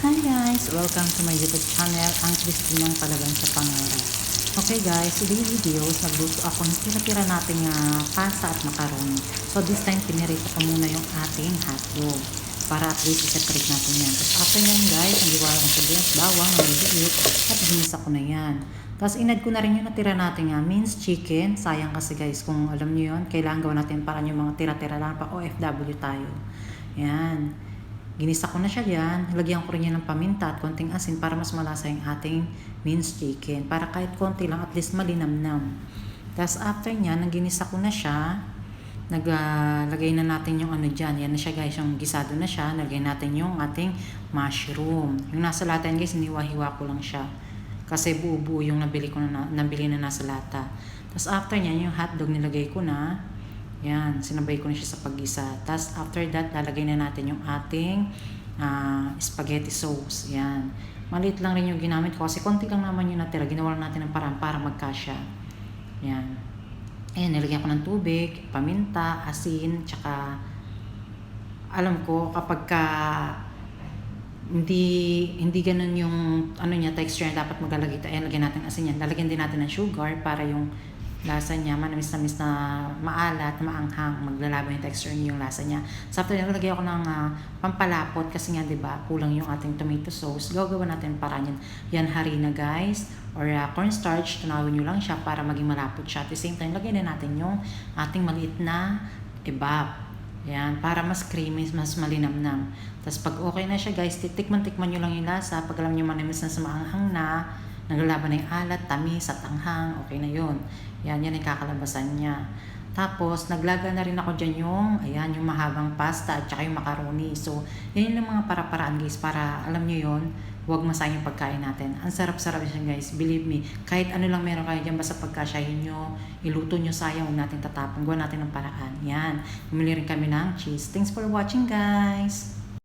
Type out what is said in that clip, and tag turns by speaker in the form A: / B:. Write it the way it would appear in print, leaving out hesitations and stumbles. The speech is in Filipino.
A: Hi guys! Welcome to my YouTube channel, ang Kristinang Palaban sa Pangarap. Okay guys, today's videos, nagluto ako ng tira-tira natin pasta at macaroni. So this time, pinirito ko muna yung ating hotdog para at least i-separate natin yan. Tapos after yan guys, nagdiwala ko sa biyas, bawang, maliliit, at ginisa ko na yan. Tapos inad ko na rin yung natira natin minced chicken. Sayang kasi guys, kung alam nyo yun, kailangan gawin natin para yung mga tira-tira lang pa OFW tayo. Yan. Ginisa ko na siya yan. Lagyan ko rin yan ng paminta at konting asin para mas malasa yung ating minced chicken. Para kahit konti lang, at least malinamnam. Tapos after nyan, nang ginisa ko na siya, naglagay na natin yung ano dyan. Yan na siya guys, yung gisado na siya. Nalagay natin yung ating mushroom. Yung nasa lata yan guys, hiniwa-hiwa ko lang siya. Kasi buo-buo yung nabili na nasa lata. Tapos after nyan, yung hotdog nilagay ko na. Yan, sinabay ko na siya sa paggisa. Tapos after that, lalagay na natin yung ating spaghetti sauce. Yan. Maliit lang rin yung ginamit ko kasi konti lang naman yung natira. Ginawa lang natin ng paraan para magkasya. Yan. Ayan, nilagyan ko ng tubig, paminta, asin, tsaka alam ko kapag hindi ganun yung ano niya, texture niya, dapat maglalagay tayo. Ayan, lagyan natin asin yan. Lalagyan din natin ng sugar para yung lasa niya, manamis-namis na maalat, maanghang, maglalaban yung texture niya, yung lasa niya. So after that, lagay ako ng pampalapot kasi nga, di ba, kulang yung ating tomato sauce. Gagawa natin para yan. Yan harina guys, or cornstarch, tunawin nyo lang siya para maging malapot siya. At the same time, lagyan na natin yung ating maliit na kebab. Yan, para mas creamy, mas malinamnam. Tapos pag okay na siya guys, tikman-tikman nyo lang yung lasa. Pag alam nyo manamis na sa maanghang na, naglalaban na yung alat, tamis at anghang, okay na yun. Yan yung kakalabasan niya. Tapos, naglaga na rin ako dyan yung mahabang pasta at saka yung macaroni. So, yan yung mga para-paraan guys, para alam nyo yun, huwag masayang yung pagkain natin. Ang sarap-sarap siya guys, believe me. Kahit ano lang meron kayo dyan, basta pagkasyahin nyo, iluto nyo, sayang, huwag natin tatapon. Gawa natin ng paraan. Yan. Bumili rin kami ng cheese. Thanks for watching guys!